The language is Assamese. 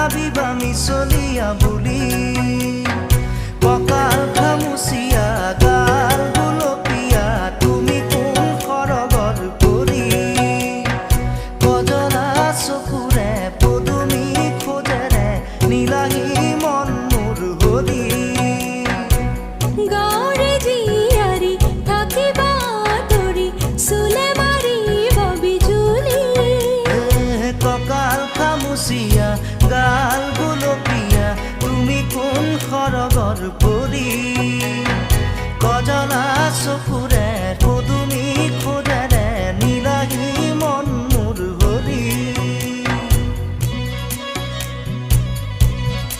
ভাবিবা মিছলিয়া বুলি কঁকাল খামুচিয়া গাল গুলপীয়া তুমি কোন সৰগৰ পৰি কজলা চকুৰে পদুমী খোজেৰে নীলাহী মন মোৰ হৰি গাঁৱৰে জীয়াৰী থাকিবা তৰি চুলে মাৰিব বিজুলি কঁকাল খামুচিয়া গাল গুলপীয়া তুমি কোন সৰগৰ পৰি কজলা চকু